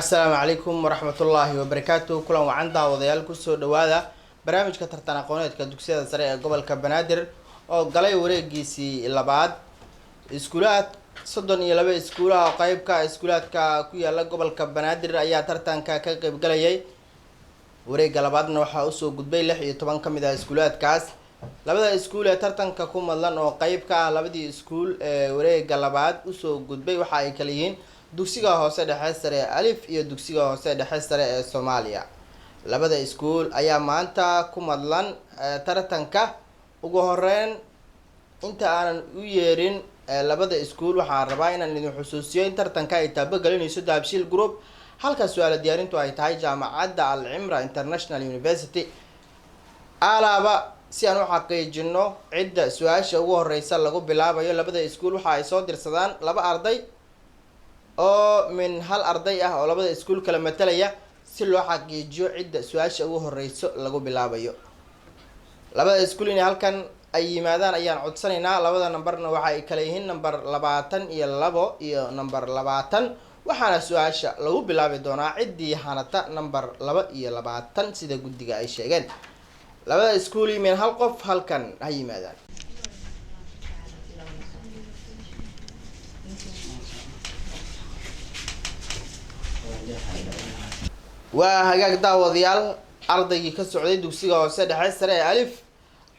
السلام عليكم ورحمة الله وبركاته. كلنا وعندنا وضيال كسر دوادا برامج كترتنا قناة كدكسية سريع قبل كبنادر أو قلي وريجيسي اللبعض إسكولات صدن يلبي إسكولا وقايب إسكولات كويا لا قبل كبنادر أي ترتان كقيب قليي وريج اللبعض نوحة أسو قد بيلح طبعا كم إذا إسكولات كاس لبدا إسكول ترتان ككم الله أو قايب لبدي إسكول وريج اللبعض أسو قد بي وحاي كليين dugsiga hoose dhexe sare alif iyo dugsiga hoose dhexe sare ee Soomaaliya labada iskuul ayaa maanta ku madlan tartanka ugu horeyn inta aanan u yeerin labada iskuul waxaan rabaa inaan idin xusuusiyo in tartanka ay tabagelinayso Daabshiil Group halka su'aal diyaarintu ay tahay jaamacadda Al Imra International University alaaba si aan u xaqiijino cidda su'aasha ugu horeysa lagu bilaabayo labada iskuul waxa ay soo dirsadaan laba arday oo min hal arday ah oo labada iskuul kala matalaya si loo xaqiijiyo cidda su'aasha ugu horeyso lagu bilaabayo labada iskuul in halkan ay yimaadaan ayaan codsanaynaa labada nambarna waxa ay kala yihiin nambar 22 iyo nambar 20 waxaana su'aasha lagu bilaabi doonaa ciddii hanata nambar 22 sida guddiga ay sheegeen labada iskuul in hal qof halkan ay yimaadaan وهاجاك داوديال أرضي كسعودي دوسيغا وسد حسر ألف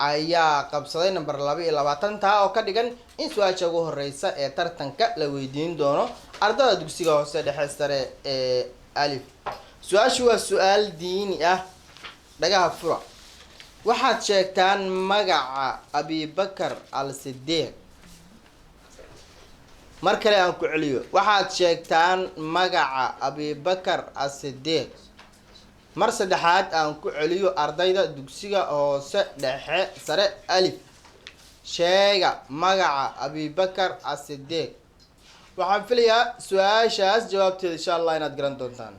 أيا قبصدي نمبر 22 تا أو كدغن إن سؤال شغوه الرئيسة ترتنك لويدين دونو أرضا دوسيغا وسد حسر ألف سؤال شو سؤال ديني دغا فرع waxaad sheegtaan magaca Abi Bakar al-Siddiq markale aan ku celiyo waxaad sheegtaan magaca Abi Bakar al-Siddiq mar saddexaad aan ku celiyo ardayda dugsiga hoose dhexe sare alif sheega magaca Abi Bakar al-Siddiq waxaan filayaa su'aashaas jawaabteeda insha Allah inaad garan doontaan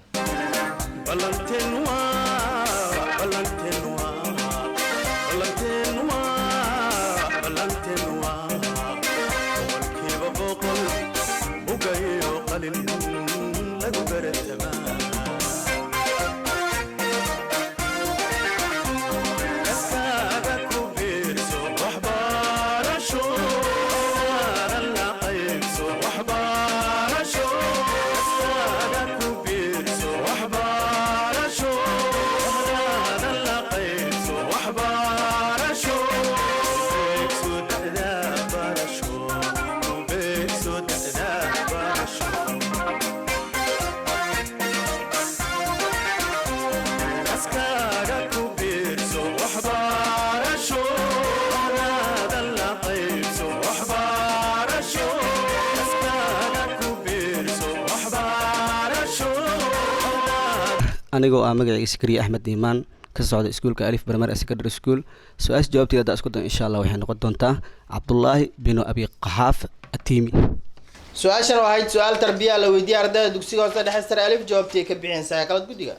anigoo magaciisa Kariye Axmed Diimaan ka socda iskuulka Alif Primary Secondary School su'aasha jawaabteeda isku dan insha Allah waxay noqon doontaa Cabdullaahi bin Abi Qahaaf Atimi su'aashan waa su'aal tarbiya la weydiiyay ardayda dugsiga hoose dhexe sare Alif jawaabteeda ka bixin sax qalad guddiga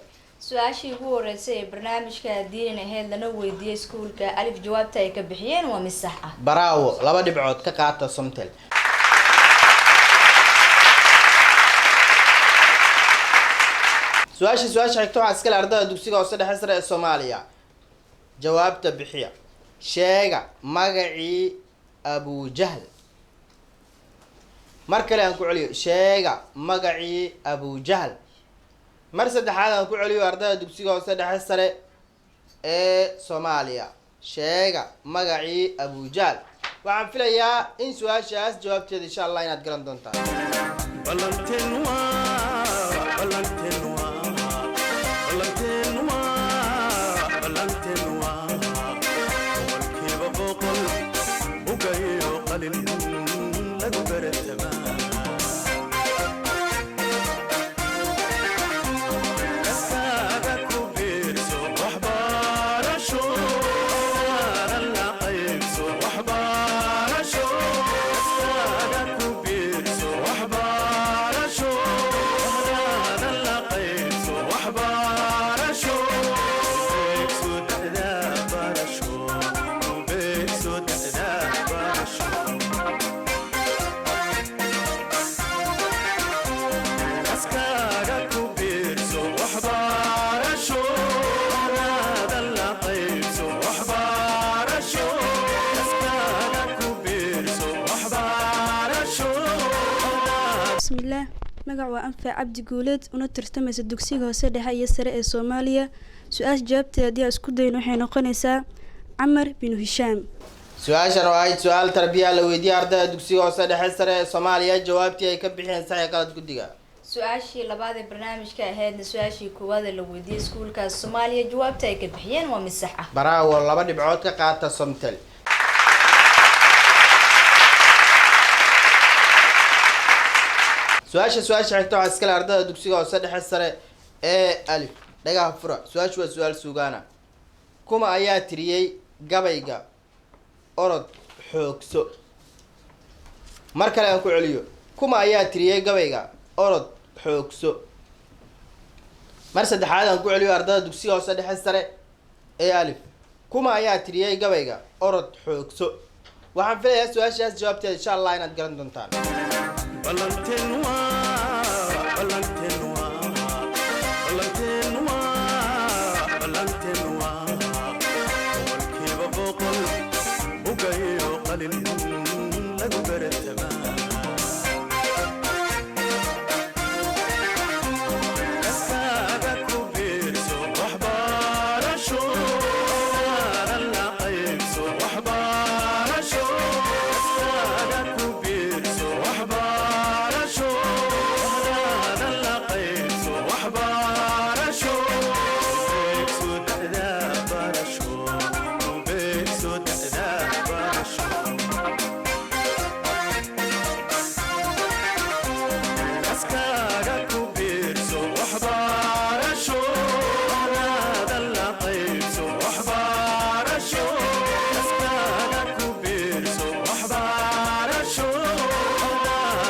su'aashii ugu horeysay ee barnaamijka diin ahayd lana weydiiyay iskuulka Alif jawaabta ay ka bixiyeen waa mid sax ah bravo laba dhibcood ka qaata Somtel سؤال حكتو عسكر أرضا دوسيقة وصل حسر الصومالية جواب تبحية شيغا مغعي أبو جهل مركلة أنكو عليو شيغا مغعي أبو جهل مرسد حالا أنكو عليو أرضا دوسيقة وصل حسر الصومالية شيغا مغعي أبو جهل وعن فيليا إن سؤال شاس جواب تيد إن شاء الله ينات قرندون تا طيب بسم الله magac waa anfac cabdi guuleed una tartamaysa dugsiga hoose dhexe iyo sare ee Soomaaliya su'aasha jawaabteeda ayaa isku dayn waxay noqonaysaa Amar bin Hisham su-aashan oo ahayd su-aal tarbiya la weydiiyey ardayda dugsiga hoose dhexe sare ee Soomaaliya jawaabtii ay ka bixiyeen sax iyo qalad guddiga su-aashii labaad ee barnaamijka ahaydna su-aashii koowaad ee la weydiiyey iskuulka Soomaaliya jawaabta ay ka bixiyeen waa mid sax ah Bravo 2 dhibcood ka qaata Somtel su-aasha xigta waxaa iskale ardayda dugsiga hoose dhexe sare ee alif dhagaha fura su-aashu waa su-aal suugaana kuma ayaa tiriyey gabayga orod xoogso mar kale aan ku celiyo kuma ayaa tiriyey gabayga orod xoogso mar saddexaad aan ku celiyo ardayda dugsiga hoose dhexe sare ee alif kuma ayaa tiriyey gabayga orod xoogso waxaan filayaa su-aashaas jawaabteeda insha allah inaad garan doontaan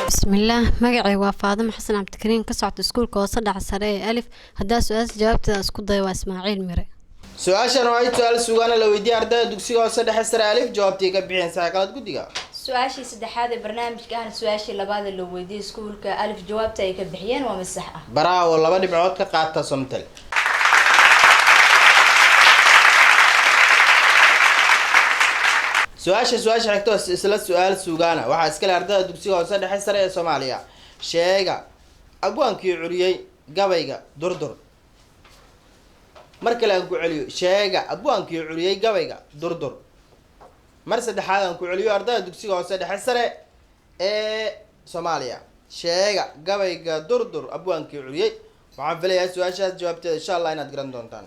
بسم الله مقعي وفاطمة حسن عبد الكريم كسعت سكول كوصل على سرية ألف هدا سؤال جاوبت اسكو ضي واسماعيل ميري su-aashan oo ay su-aal suugaana la weydiiyey ardayda dugsiga hoose dhexe sare alif jawaabtii ka bixiyeen sax qalad guddiga su-aashii saddexaad ee barnaamijka ahna su-aashii labaad ee la weydiiyey iskuulka alif jawaabta ay ka bixiyeen waa mid sax ah Bravo 2 dhibcood ka qaata Somtel su-aasha xigta waa isla su-aal suugaana waxaa iskale ardayda dugsiga hoose dhexe sare ee Soomaaliya sheega abwaankii curiyey gabayga durdur mar kale aan ku celiyo sheega abwaankii curiyey gabayga durdur mar saddexaad aan ku celiyo ardayda dugsiga hoose dhexe sare ee Soomaaliya sheega gabayga durdur abwaankii curiyey waxaan filayaa su-aashaas jawaabteeda insha allah inaad garan doontaan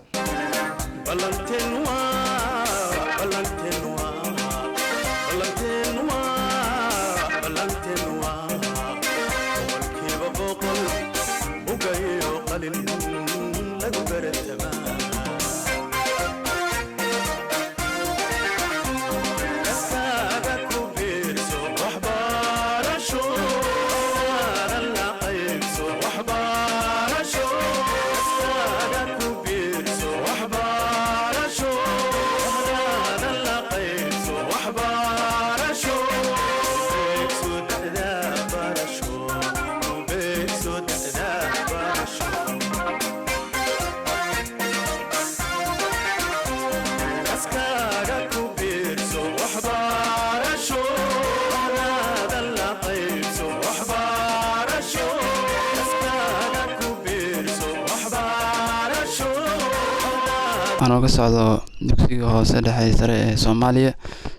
anoo ka socdo dugsiga hoose dhexe sare ee Soomaaliya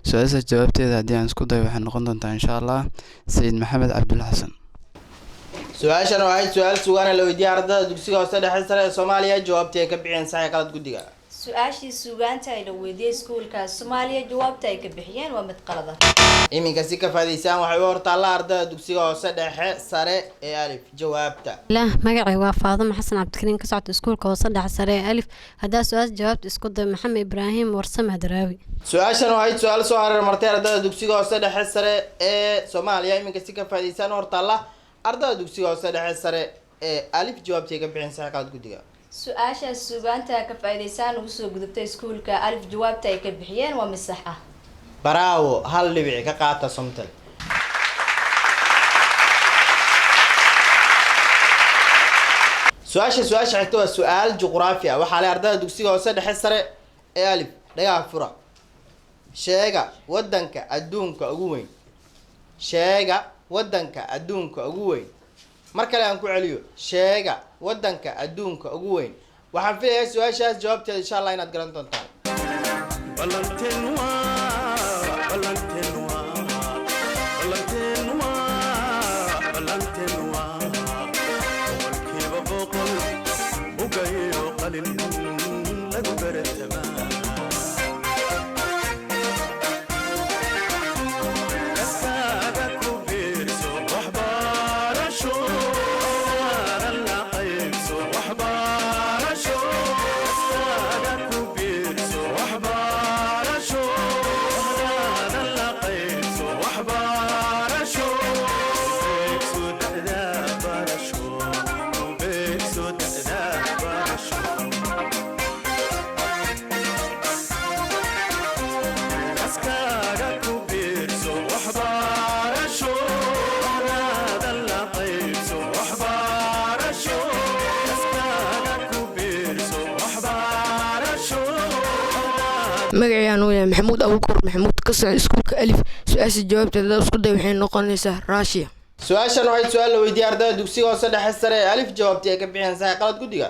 su-aasha jawaabteeda haddii aan isku dayo waxay noqon doontaa insha Allah Sayid Maxamed Cabdulla Xasan su-aashan oo ay su-aal suugaana la weydiiyey ardayda dugsiga hoose dhexe sare ee Soomaaliya jawaabtii ay ka bixiyeen sax qalad guddiga su-aashii suugaanta ay la weydiiyey iskuulka Soomaaliya jawaabta ay ka bixiyeen waa mid qalad ah iminka si ka faa'iideysaan waxay u hortaallaa ardayda dugsiga hoose dhexe sare ee alif jawaabta لا مقعي وفاطمة حسن عبد الكريم كسعت سكول كوصل على سرية ألف هدا سؤال جاوبت اسكو ضي محمد إبراهيم ورسمها دراوي su-aashan oo ay su-aal soo hareer martay ardayda dugsiga hoose dhexe sare ee Soomaaliya iminka si ka faa'iideysaan hortaalla ardayda dugsiga hoose dhexe sare ee alif jawaabtii ay ka bixiyeen sax qalad guddiga su-aashaas suugaanta ka faa'iideysaan ugu soo gudubtay iskuulka alif jawaabta ay ka bixiyeen waa mid sax ah Bravo 1 dhibic ka qaata Somtel su-aasha xigta waa su-aal juqraafi ah waxaa leh ardayda dugsiga hoose dhexe sare ee alif dhagaha fura sheega wadanka adduunka ugu weyn sheega wadanka adduunka ugu weyn mar kale aan ku celiyo sheega wadanka adduunka ugu weyn waxaan filayaa su-aashaas jawaabteeda insha allah inaad garan doontaan magacayaan uu yahay maxamuud abuukar maxamuud ka socda iskuulka alif su-aasha jawaabteeda isku day waxay noqonaysaa Russia su-aashan waxay su-aal la weydiiyay ardayda dugsiga hoose dhexe sare ee alif jawaabtii ay ka bixiyeen sax qalad guddiga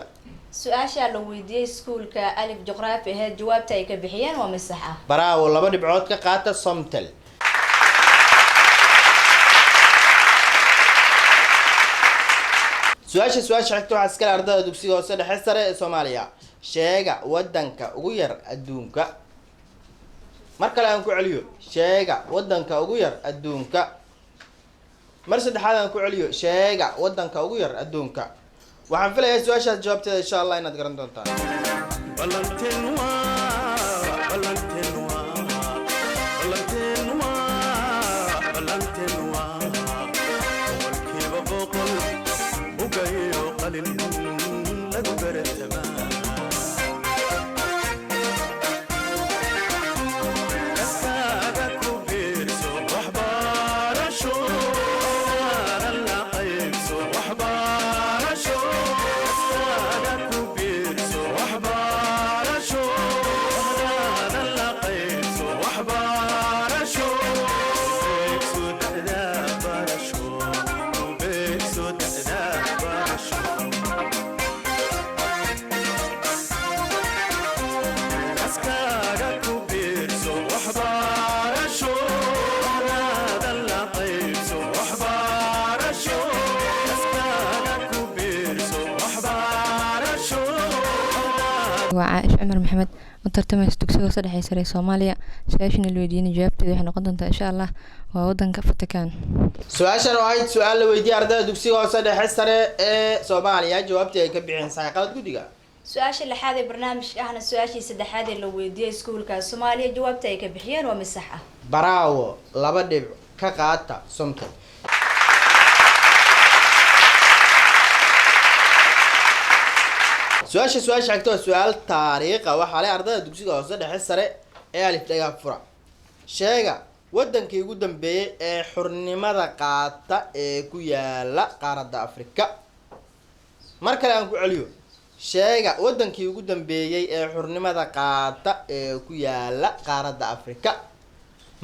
su-aasha la weydiiyey iskuulka alif juqraafi ahayd jawaabta ay ka bixiyeen waa mid sax ah bravo 2 dhibcood ka qaata somtel su-aasha xigta waxaa iskale ardayda dugsiga hoose dhexe sare ee Soomaaliya sheega wadanka ugu yar adduunka mar kale aan ku celiyo sheega wadanka ugu yar adduunka mar saddexaad aan ku celiyo sheega wadanka ugu yar adduunka waxaan filayaa su-aashaas jawaabteeda insha Allah inaad garan doontaan وعائش عمر محمد وترتمس دكتور صدح يسري صوماليا سؤاشنا الويدين جوابتي waxay noqon doontaa insha Allah waa wadanka Vatican su-aashan waxay su-aal la weydiiyay ardayda dugsiga hoose dhexe sare ee Soomaaliya jawaabtii ay ka bixiyeen sax qalad guddiga su-aasha lixaad ee barnaamijka ahna su-aashii saddexaad ee la weydiiyey iskuulka Soomaaliya jawaabta ay ka bixiyeen waa mid sax ah bravo 2 dhibc ka qaata somtel su-aasha xigta waa su-aal taariikha waxaa leh ardayda dugsiga hoose dhexe sare ee alif dhagaa fura sheega wadankii ugu dambeeyay ee xurnimada qaata ee ku yaala qaaradda Afrika mar kale aan ku celiyo sheega wadankii ugu dambeeyay ee xurnimada qaata ee ku yaala qaaradda Afrika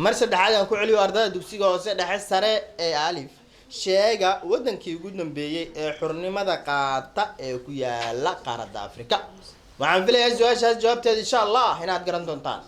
mar saddexaad aan ku celiyo ardayda dugsiga hoose dhexe sare ee alif sheega wadankii ugu dambeeyay ee xurnimada qaata ee ku yaala qaaradda Afrika waxaan filayaa su-aashaas jawaabteeda insha Allah inaad garan doontaan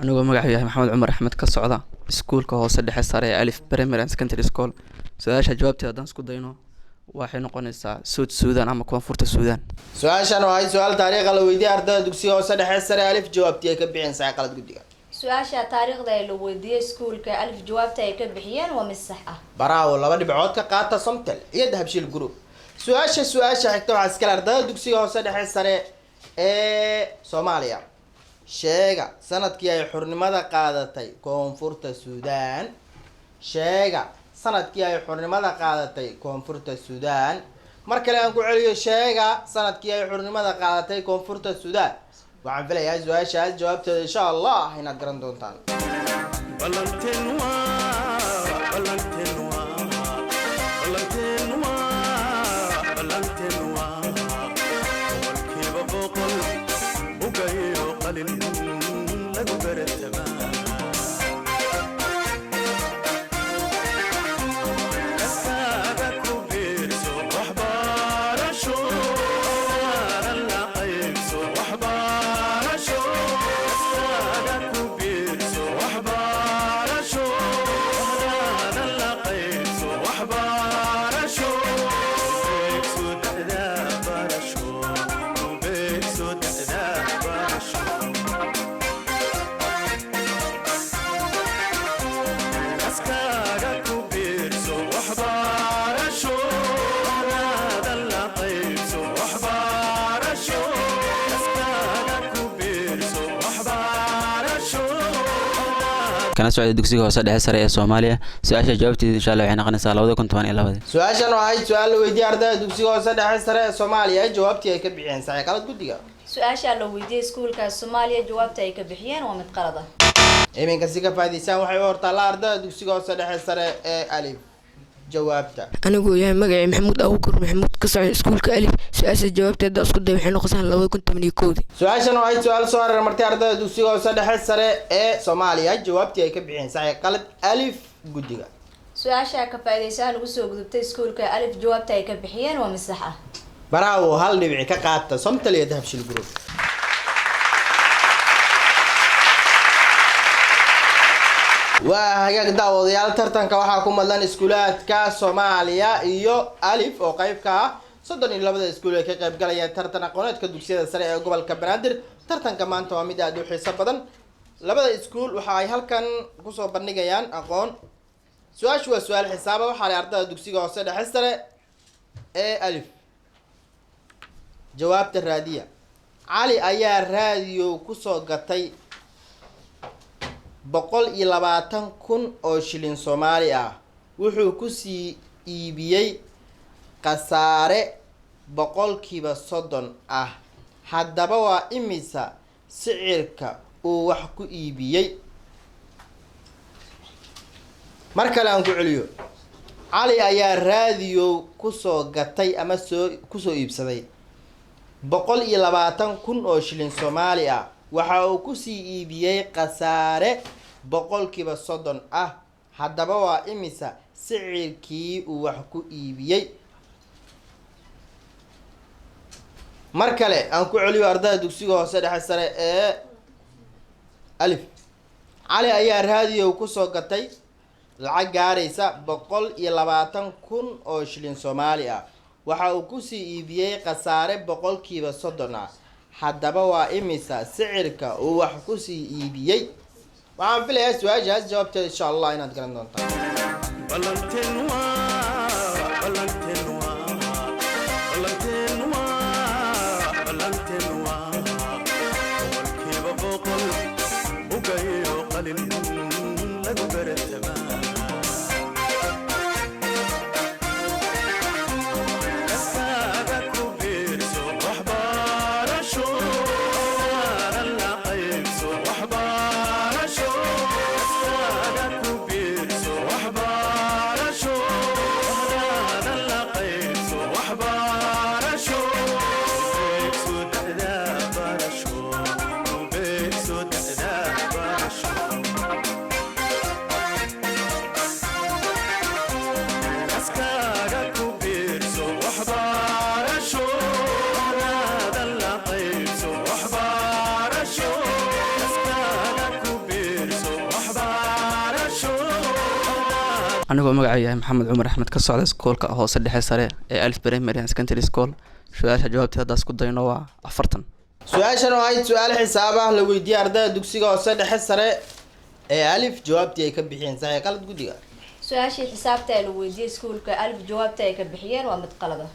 anigoo magacu yahay maxamed cumar axmed ka socda iskuulka hoose dhexe sare ee alif primary and secondary school su-aasha jawaabteeda haddaan isku dayno waxay noqonaysaa South Sudan ama koonfurta Suudaan. su-aashan oo ahayd su-aal taariikha la weydiiyey ardayda dugsiga hoose dhexe sare alif jawaabtii ay ka bixiyeen sax qalad guddiga. su-aasha taariikhda ee la weydiiyey iskuulka alif jawaabta ay ka bixiyeen waa mid sax ah. baraawo 2 dhibcood ka qaata Somtel iyo Dahabshiil Group. su-aasha xigta waxaa iskale ardayda dugsiga hoose dhexe sare ee Soomaaliya. sheega sanadkii ay xurnimada qaadatay koonfurta Suudaan. sheega sanadkii ay xurnimada qaadatay koonfurta Suudaan. mar kale aan ku celiyo sheega sanadkii ay xurnimada qaadatay koonfurta Suudaan. waxaan filayaa su-aashaas jawaabteeda insha Allah inaad garan doontaan. kana socda dugsiga hoose dhexe sare ee Soomaaliya su-aasha jawaabteeda insha Allah waxay noqonaysaa 2012. su-aashan oo ahayd su-aal la weydiiyey ardayda dugsiga hoose dhexe sare ee Soomaaliya jawaabtii ay ka bixiyeen sax qalad guddiga. su-aasha la weydiiyey iskuulka Soomaaliya jawaabta ay ka bixiyeen waa mid qalad ah. iminka si ka faa'iideysaan waxay u hortaa la ardayda dugsiga hoose dhexe sare ee alif jawaabta. anigu yahay magacay maxamuud abuukar maxamuud ka socda iskuulka alif su-aasha jawaabteeda isku day waxay noqonaysaa 2011. su-aashan oo ahayd su-aal soo hareer martay ardayda dugsiga hoose dhexe sare ee Soomaaliya jawaabtii ay ka bixiyeen sax qalad alif guddiga. su-aasha ka faa'iideysaan ugu soo gudubtay iskuulka alif jawaabta ay ka bixiyeen waa mid sax ah. baraawo 1 dhibic ka qaata Somtel iyo Dahabshiil Group. waa hagaag daawadayaal tartanka waxaa ku madlan iskuulaadka Soomaaliya iyo alif oo qayb ka ah 32 iskuul ee ka qayb galaya tartan aqooneedka dugsiyada sare ee gobolka Banaadir. tartanka maanta waa mid aad u xiiso badan. labada iskuul waxa ay halkan ku soo bandhigayaan aqoon. su-aashu waa su-aal xisaab ah waxaa ardayda dugsiga hoose dhexe sare ee alif jawaabta raadiya. cali ayaa raadiyo ku soo gatay 120,000 oo shilin Soomaali ah. wuxuu ku sii iibiyey qasaare 30% ah. haddaba waa imisa sicirka uu wax ku iibiyey. mar kale aan ku celiyo. cali ayaa raadiyo ku soo gatay ama ku soo iibsaday 120,000 oo shilin Soomaali ah. waxa uu ku sii iibiyey qasaare 30% ah. haddaba waa imisa sicirkii uu wax ku iibiyey. mar kale aan ku celiyo ardayda dugsiga hoose dhexe sare ee alif. cali ayaa raadiyo ku soo gatay lacag gaaraysa 120,000 oo shilin Soomaali ah. waxa uu ku sii iibiyey qasaare 30% ah. haddaba waa imisa sicirka uu wax ku sii iibiyey. waxaan filayaa su-aashaas jawaabteeda insha Allah inaad garan doontaan. Show anigoo magacay yahay maxamed cumar axmed ka socda iskoolka hoose dhexe sare ee alif primary and secondary school su-aasha jawaabteeda hadda isku dayno waa 40 su-aashan oo ahayd su-aal xisaab ah la weydiiyey ardayda dugsiga hoose dhexe sare ee alif jawaabtii ay ka bixiyeen sax iyo qalad guddiga su-aashii xisaabta ee la weydiiyey iskuulka alif jawaabta ay ka bixiyeen waa mid qalad ah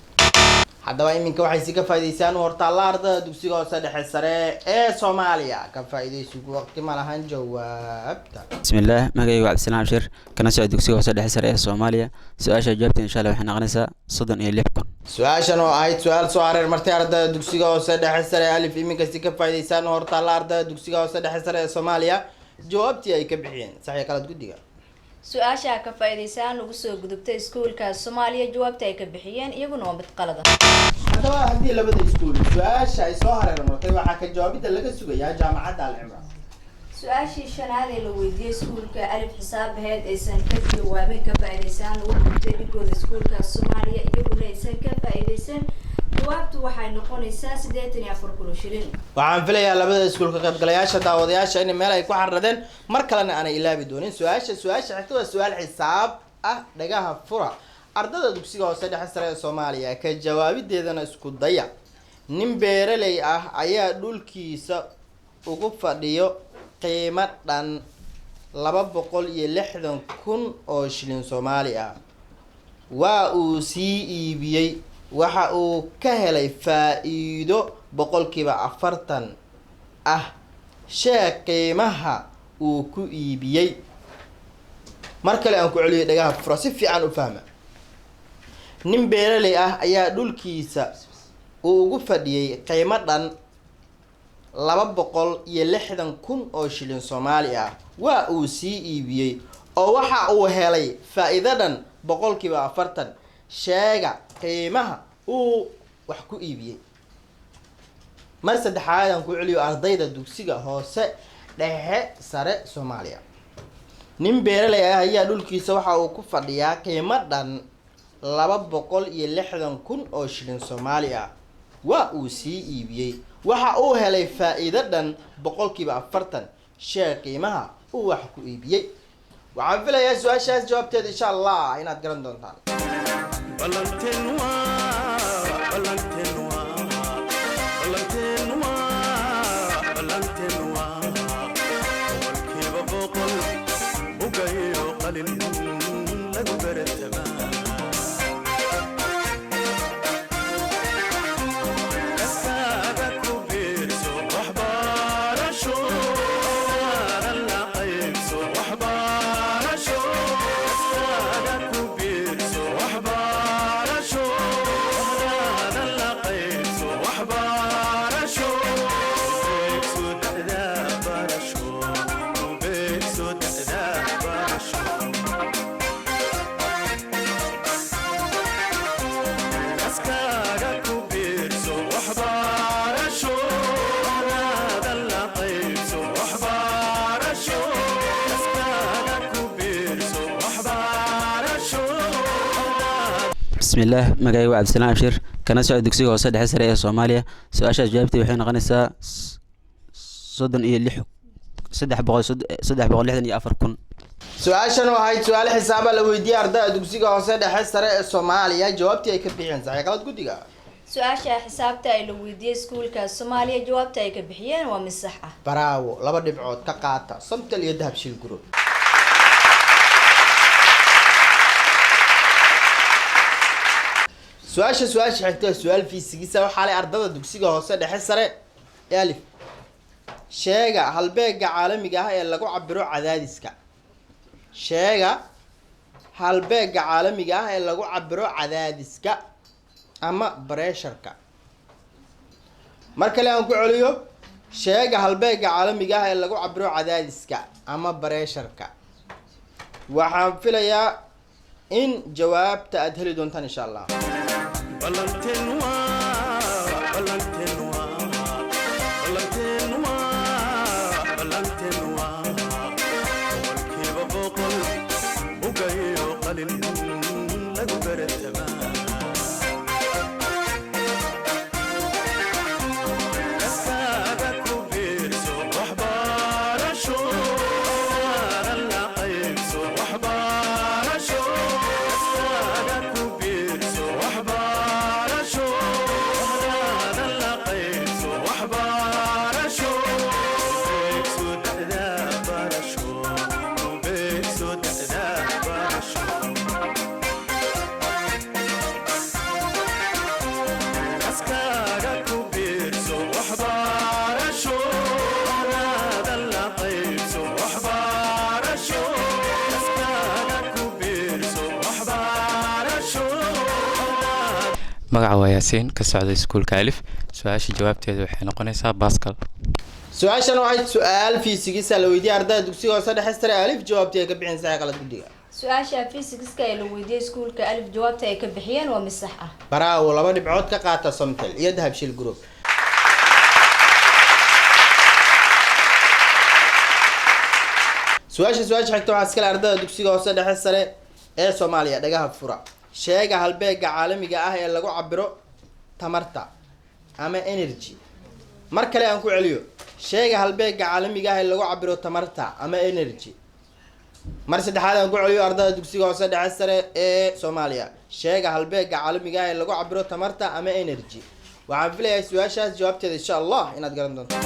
haddaba iminka waxay si ka faa'iidaystaan hortaalla ardayda dugsiga hoose dhexe sare ee Soomaaliya ka faa'iidaysigu waqti ma lahan jawaabta bismillaah magacaygu waa cabdisalaam shir kana socda dugsiga hoose dhexe sare ee Soomaaliya su-aasha jawaabteeda insha Allah waxay noqonaysaa 36 su-aashan oo ahayd su-aal soo hareer martay ardayda dugsiga hoose dhexe sare ee alif iminka si ka faa'iidaystaan hortaalla ardayda dugsiga hoose dhexe sare ee Soomaaliya jawaabtii ay ka bixiyeen sax iyo qalad guddiga su-aasha ka faa'iidaysaan ugu soo gudubtay iskuulka Soomaaliya jawaabta ay ka bixiyeen iyaguna waa mid qalad ah haddaba haddii labada iskuul su-aasha ay soo hareer martay waxaa ka jawaabida laga sugayaa jaamacadda Al-Cimraan su-aashii shanaad ee la weydiiyey iskuulka alif xisaab aheyd aysan ka jawaabin ka faa'iidaysaan ugu gudubtay dhigooda iskuulka Soomaaliya iyaguna aysan ka faa'iidaysan jawaabtu waxay noqonaysaa 84 shilin waxaan filayaa labada iskuul ka qaybgalayaasha daawadayaasha in meel ay ku xarradeen mar kalena aanay ilaabi doonin su-aasha xigta waa su-aal xisaab ah dhagaha fura ardayda dugsiga hoose dhexe sare ee Soomaaliya ka jawaabideedana isku daya nin beeraley ah ayaa dhulkiisa ugu fadhiyo qiimo dhan 260,000 oo shilin Soomaali ah waa uu sii iibiyey waxa uu ka helay faa'iido 40% ah sheeg qiimaha uu ku iibiyey mar kale aan ku celiyo dhagaha fura si fiican u fahma nin beeraley ah ayaa dhulkiisa uu ugu fadhiyey qiimo dhan 260,000 oo shilin Soomaali ah waa uu sii iibiyey oo waxa uu helay faa'iido dhan 40% sheega qiimaha uu wax ku iibiyey mar saddexaad aan ku celiyo ardayda dugsiga hoose dhexe sare Soomaaliya nin beeraley ah ayaa dhulkiisa waxa uu ku fadhiyaa qiimo dhan 260,000 oo shilin Soomaali ah waa uu sii iibiyey waxa uu helay faa'iido dhan 40% sheeg qiimaha uu wax ku iibiyey waxaan filayaa su-aashaas jawaabteeda insha Allah inaad garan doontaan bismillaah magacaygu waa cabdisalaam shir kana socda dugsiga hoose dhexe sare ee Soomaaliya su-aasha jawaabteeda waxay noqonaysaa 364,000 su-aashan oo ahayd su-aal xisaab ah la weydiiyey ardayda dugsiga hoose dhexe sare ee Soomaaliya jawaabtii ay ka bixiyeen sax iyo qalad guddiga su-aasha xisaabta ee la weydiiyey iskuulka Soomaaliya jawaabta ay ka bixiyeen waa mid sax ah bravo 2 dhibcood ka qaata Somtal iyo Dahabshiil Group su-aasha xigta su-aal fiisigiisa waxaa leh ardayda dugsiga hoose dhexe sare ee alif sheega halbeega caalamiga ah ee lagu cabiro cadaadiska sheega halbeega caalamiga ah ee lagu cabiro cadaadiska ama pressure-ka mar kale aan ku celiyo sheega halbeega caalamiga ah ee lagu cabiro cadaadiska ama pressure-ka waxaan filayaa in jawaabta aad heli doontaan insha Allah Show magaca waa yaasiin ka socda iskuulka alif su-aasha jawaabteedu waxay noqonaysaa baskal su-aashan waxay su-aal fiisigiisa la weydiiyay ardayda dugsiga hoose dhexe sare alif jawaabtii ay ka bixin sax qalad guddiga su-aasha physics-ka ee la weydiiyey iskuulka alif jawaabta ay ka bixiyeen waa mid sax ah baraawo 2 dhibcood ka qaata somtel iyo dahabshil group su-aasha xigta waxaa iskale ardayda dugsiga hoose dhexe sare ee Soomaaliya dhagaha fura sheega halbeega caalamiga ah ee lagu cabiro tamarta ama energy mar kale aan ku celiyo sheega halbeega caalamiga ah ee lagu cabiro tamarta ama energy mar saddexaad aan ku celiyo ardayda dugsiga hoose dhexe sare ee Soomaaliya sheega halbeega caalamiga ah ee lagu cabiro tamarta ama energy waxaan filayaa su-aashaas jawaabteeda insha Allah inaad garan doonto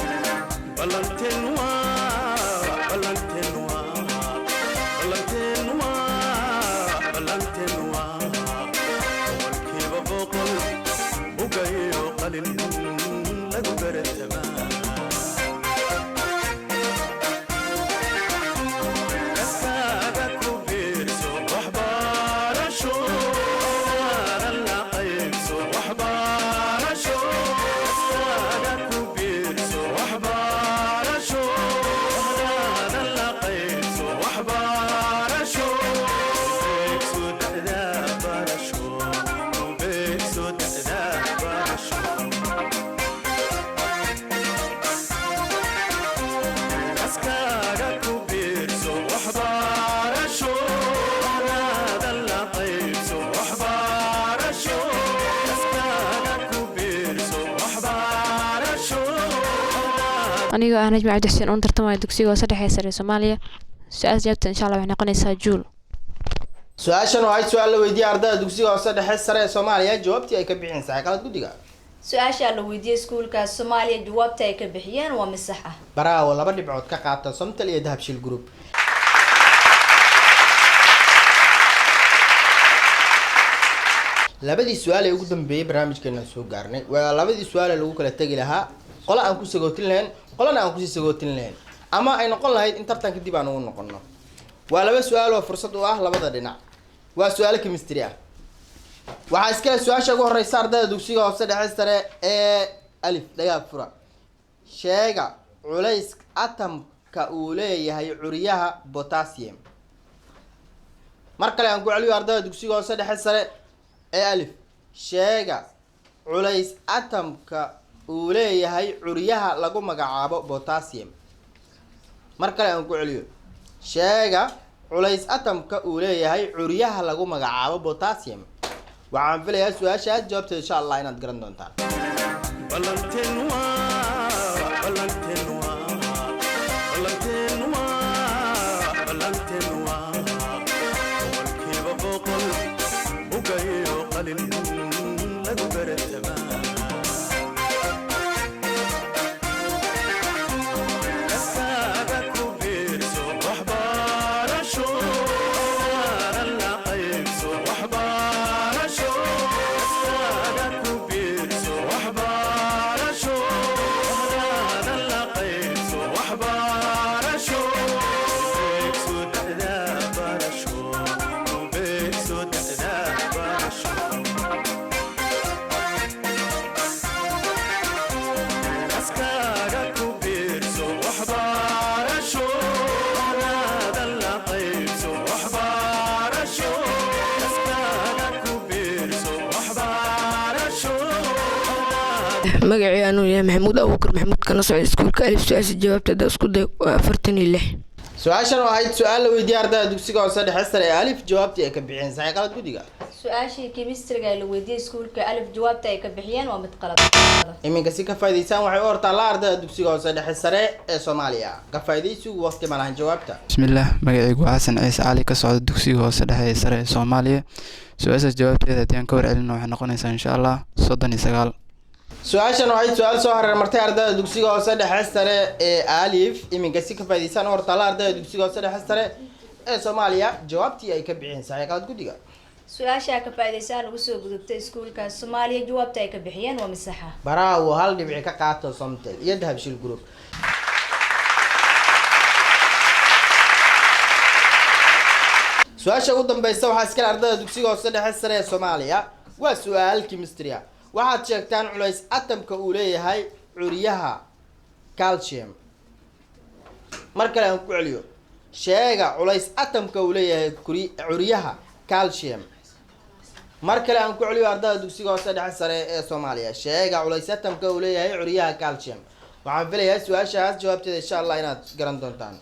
aniga aan najmi cabdi xuseen oo tartamaya dugsiga hoose dhexe sare Soomaaliya su-aal jawaabta insha Allah waxay noqonaysaa joule su-aashan waxay su-aal la weydiiyay ardayda dugsiga hoose dhexe sare ee Soomaaliya jawaabtii ay ka bixin sax qalad guddiga su-aasha la weydiiyay iskuulka Soomaaliya jawaabta ay ka bixiyeen waa mid sax ah baraawo 2 dhibcood ka qaata somtel iyo dahabshil group labadii su-aal ee ugu dambeeyay barnaamijkeena soo gaarnay waa labadii su-aal ee lagu kala tagi lahaa qola aan ku sagootin lahayn qolana aan ku sii sagootin lahayn ama ay noqon lahayd in tartanka dib aan ugu noqono waa laba su-aal oo fursad u ah labada dhinac waa su-aal chemistry ah waxaa iskale su-aasha ugu horeysa ardayda dugsiga hoose dhexe sare ee alif dhagaa fura sheega culays atomka uu leeyahay curiyaha potassium mar kale aan ku celiyo ardayda dugsiga hoose dhexe sare ee alif sheega culays atomka uu leeyahay curiyaha lagu magacaabo potassium mar kale aan ku celiyo sheega culays atomka uu leeyahay curiyaha lagu magacaabo potassium waxaan filayaa su-aashaas jawaabteeda insha Allah inaad garan doontaan magacii aanu yahay maxamuud abuukar maxamuud kana socda iskuulka alif su-aasha jawaabteeda isku day waa 46 su-aashan waxay su-aal la weydiiyay ardayda dugsiga hoose dhexe sare ee alif jawaabtii ay ka bixiyeen sax qalad guddiga su-aashii chemistry-ga la weydiiyay iskuulka alif jawaabta ay ka bixiyeen waa mid qalad iminka si ka faa'iideysaan waxay u hortaa la ardayda dugsiga hoose dhexe sare ee Soomaaliya ka faa'iideysigu waqti ma lahan jawaabta bismillaah magacaygu waa xasan ciise cali ka socda dugsiga hoose dhexe ee sare ee Soomaaliya su-aasha jawaabteeda haddii aan ka warcelino waxay noqonaysaa insha Allah 39 su-aashan waxay su-aal soo hareermartay ardayda dugsiga hoose dhexe sare ee alif iminka si ka faa'iideysaan horta la ardayda dugsiga hoose dhexe sare ee Soomaaliya jawaabtii ay ka bixiyeen sax qalad guddiga su-aasha ka faa'iideysaan ugu soo gudubtay iskuulka Soomaaliya jawaabta ay ka bixiyeen waa mid sax ah baraawo 1 dhibic ka qaato somtel iyo dahabshil group su-aasha ugu dambaysa waxaa iskale ardayda dugsiga hoose dhexe sare ee Soomaaliya waa su-aal chemistry ah waxaad sheegtaan culays atomka uu leeyahay curyaha calcium mar kale aan ku celiyo sheega culays atomka uu leeyahay curyaha calcium mar kale aan ku celiyo ardayda dugsiga hoose dhexe sare ee Soomaaliya sheega culays atomka uu leeyahay curyaha calcium waxaan filayaa su-aashaas jawaabteeda insha Allah inaad garan doontaan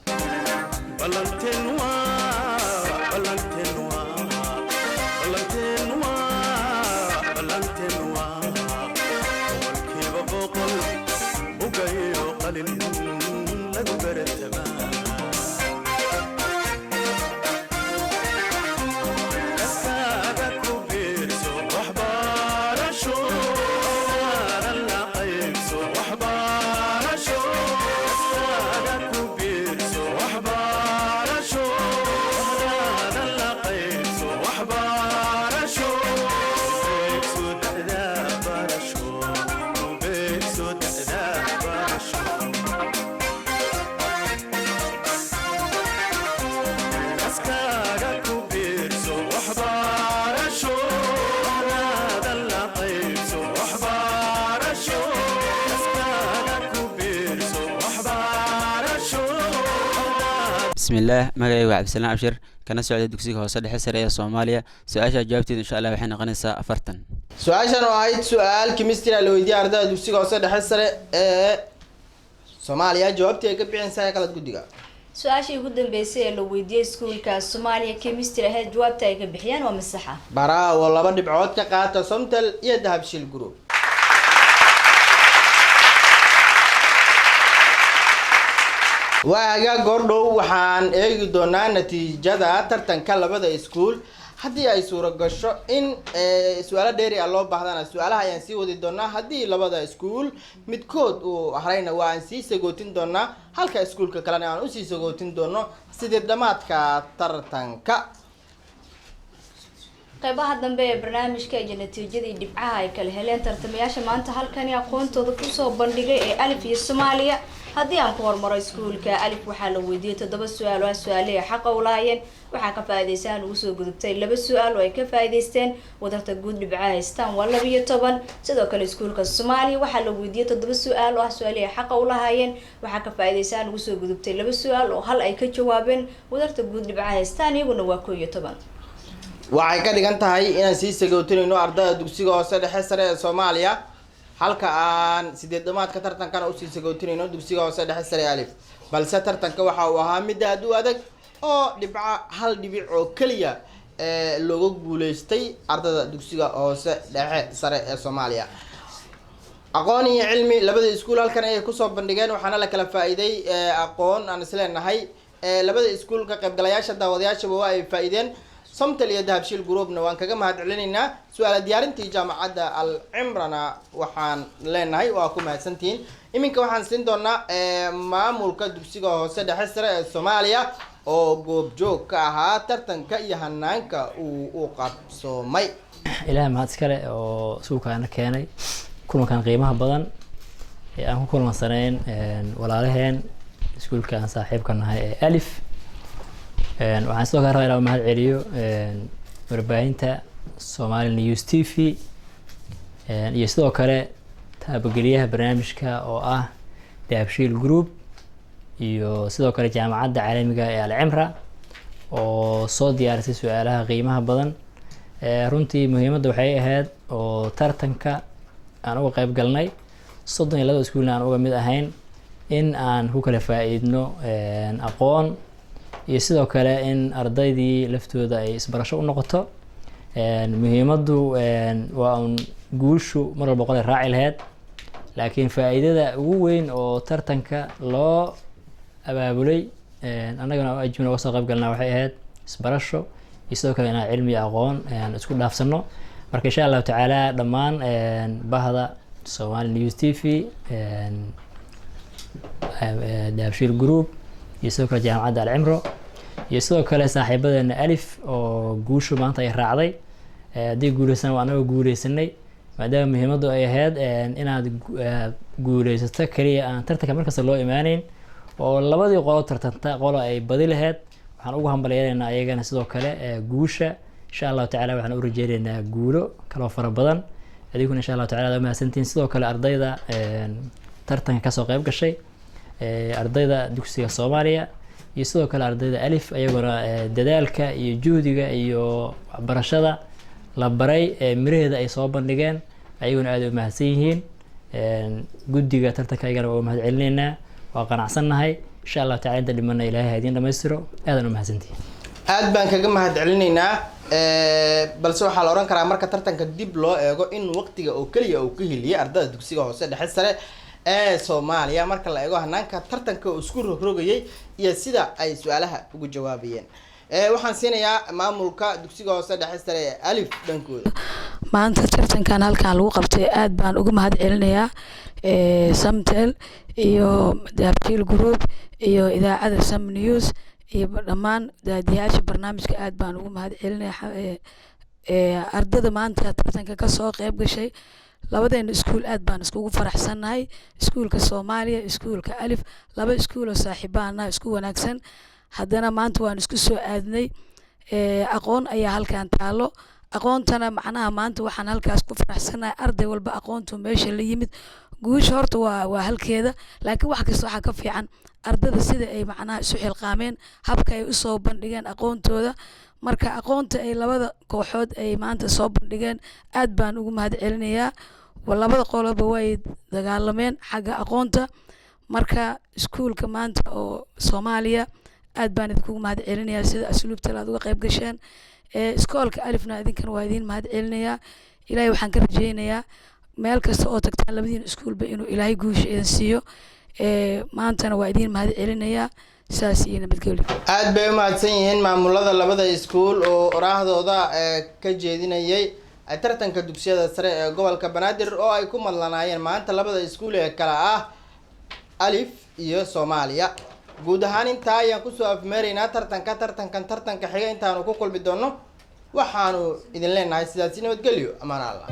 بسم الله مجاي وعبد السلام أبشر كان سؤال الدكسيك هو صدق حسر يا صوماليا سؤال جاوبتي إن شاء الله وحين قنصة أفرتن سؤال واحد سؤال كيمستري لو يدي أردا الدكسيك هو صدق حسر صوماليا جاوبتي كبي عن ساعة كلا تقولي su-aashii ugu dambeysay ee la weydiiyey iskuulka Soomaaliya chemistry ahayd jawaabta ay ka bixiyaan waa masaxa baraa oo laba dhibcood ka qaata Somtal iyo Dahabshiil Group waaga gordhow waxaan eegi doonaa natiijada tartanka labada iskuul haddii ay suuro gasho in su'aalo dheeri ah loo baahdana su'aalaha ayaan sii wadi doonaa haddii labada iskuul midkood uu harayna waa aan sii sagootin doonaa halka iskuulka kalena aan u sii sagootin doono sidii dhamaadka tartanka qaybaha dambe ee barnaamijka iyo natiijada dhibcaha ay kala heleen tartamayaasha maanta halkan aqoontooda ku soo bandhigay ee Alif iyo Soomaaliya haddii aan ku hormaro iskuulka Alif waxaa la weydiiyay 7 su'aal oo su'aalaha xaq u lahaayeen waxaa ka faa'iideysan ugu soo gudubtay 2 su'aal oo ay ka faa'iideysteen wadarta guud dhibcaha haystaan waa 12 sidoo kale iskuulka Soomaaliya waxaa la weydiiyay 7 su'aal oo su'aalaha xaq u lahaayeen waxaa ka faa'iideysan ugu soo gudubtay 2 su'aal oo hal ay ka jawaabeen wadarta guud dhibcaha haystaan iyaguna waa 11 waxay ka dhigan tahay inaan sii sagootinayno ardayda dugsiga hoose dhexe sare ee Soomaaliya halka aan sideedamaadka tartankana u sii sagootinayno dugsiga hoose dhexe sare Alif balse tartanka waxa uu ahaa mid aad u adag oo dhibca hal dhibic oo kaliya looga guuleystay ardayda dugsiga hoose dhexe sare ee Soomaaliya aqoon iyo cilmi labada iskuul halkan ay ku soo bandhigeen waxaana la kala faa'iiday aqoon aan isleenahay labada iskuul ka qaybgalayaasha daawadayaasha waa ay faa'iideen Somtal iyo Dahabshiil Groupna waan kaga mahadcelinaynaa su'aal diyaarintii jaamacadda Al-Cimrana waxaan leenahay waa ku mahadsantiin iminka waxaan siin doonaa maamulka dugsiga hoose dhexe sare ee Soomaaliya oo goobjoog ka ahaa tartanka iyo hanaanka uu qabsoomay ilaahay mahad iskale oo suuqaana keenay kulankan qiimaha badan ee aan ku kulmansanayn walaalaheen iskuulka aan saaxiibka nahay ee Alif waxaan soo gaar rabaa mahad celiyo warbaahinta Somali News TV iyo sidoo kale taabageliyaha barnaamijka oo ah Dahabshiil Group iyo sidoo kale jaamacadda caalamiga ee Al-Cimra oo soo diyaarisay su'aalaha qiimaha badan runtii muhiimadda waxay ahayd oo tartanka aan uga qayb galnay 32 iskuulna aan uga mid ahayn in aan ku kala faa'iidno aqoon iyo sidoo kale in ardaydii laftooda ay isbarasho u noqoto muhiimaddu waa guushu mar walba qolay raaci lahayd laakiin faa'iidada ugu weyn oo tartanka loo abaabulay annagana ajmina uga soo qayb galnaa waxay ahayd isbarasho iyo sidoo kale inaan cilmi iyo aqoon isku dhaafsano marka insha allahu tacaala dhammaan bahda Somali News TV Dahabshiil Group iyo sidoo kale jaamacadda Al-Cimro iyo sidoo kale saaxiibadeena Alif oo guushu maanta ay raacday haddii guuleysan waa anaga guuleysanay maadaama muhiimaddu ay ahayd inaad guuleysato kaliya aan tartanka markasta loo imaaneyn oo labadii qolo tartanta qolo ay badi lahayd waxaan ugu hambalyeelaynaa ayagana sidoo kale guusha insha allahu tacaala waxaan u rajeynaynaa guulo kaloo fara badan adiguna insha allahu tacaala mahadsantihiin sidoo kale ardayda tartanka kasoo qayb gashay ardayda dugsiga Soomaaliya iyo sidoo kale ardayda alif ayaguna dadaalka iyo juhdiga iyo waxbarashada la baray miraheeda ay soo bandhigeen ayaguna aad u mahadsan yihiin guddiga tartanka ayagana waa mahad celinaynaa waa qanacsanahay insha Allah taala inta dhimana ilaahay idin dhameystiro aadan u mahadsantihiin aad baan kaga mahad celinaynaa balse waxaa la oran karaa marka tartanka dib loo eego in waqtiga oo kaliya uu ka heliyay ardayda dugsiga hoose dhexe sare ee Soomaaliya marka la eego hanaanka tartanka oo isku rogrogayay iyo sida ay su'aalaha ugu jawaabayeen waxaan siinayaa maamulka dugsiga hoose dhexe sare ee alif dhankooda maanta tartankan halkaan lagu qabtay aad baan uga mahad celinayaa Samtel iyo Daabjil Group iyo idaacada Sam News iyo dhammaan daadiyaasha barnaamijka aad baan uga mahad celinayaa ardayda maanta tartanka ka soo qayb gashay labadeen iskuul aad baan iskugu faraxsanahay iskuulka Soomaaliya iskuulka Alif laba iskuul oo saaxiibana isku wanaagsan haddana maanta waan isku soo aadnay aqoon ayaa halkaan taalo aqoontana macnaha maanta waxaan halkaas ku faraxsanahay arday walba aqoontu meesha la yimid guusha horta waa halkeeda laakiin wax kasta waxa ka fiican ardayda sida ay macnaha isu xilqaameen habka ay u soo bandhigeen aqoontooda marka aqoonta ay labada kooxood ay maanta soo bandhigeen aad baan ugu mahad celinayaa labada qoloba way dagaalameen xagga aqoonta marka iskuulka maanta oo Soomaaliya aad baan idinku mahad celinayaa sida asluubta aad uga qayb gasheen iskoolka alifna idinkan waa idin mahad celinayaa ilaahay waxaan ka rajeynayaa meel kasta oo tagtaan labadiin iskuulba inuu ilaahay guusha idin siiyo maantana waa idin mahad celinayaa saas iyo nabadgelyo aad bay u mahadsan yihiin maamulada labada iskuul oo oraahdooda ka jeedinayay tartanka dugsiyada sare ee gobolka Banaadir oo ay ku madlanaayeen maanta labada iskuul ee kala ah Alif iyo Soomaaliya guud ahaan inta ayaan ku soo afmeeraynaa tartanka xiga intaanu ku kulmi doono waxaanu idin leenahay sidaas nabadgelyo amaan Allah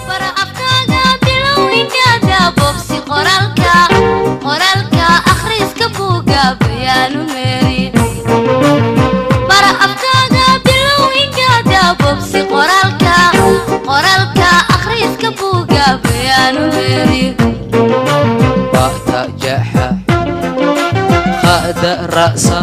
bara afkaaga bilowgaaga boobsi qoraalka akhriska buuga bayaanu meeri bara afkaaga bilowgaaga boobsi qoraalka akhriska buuga bayaanu meeri bata jaha khada ra'sa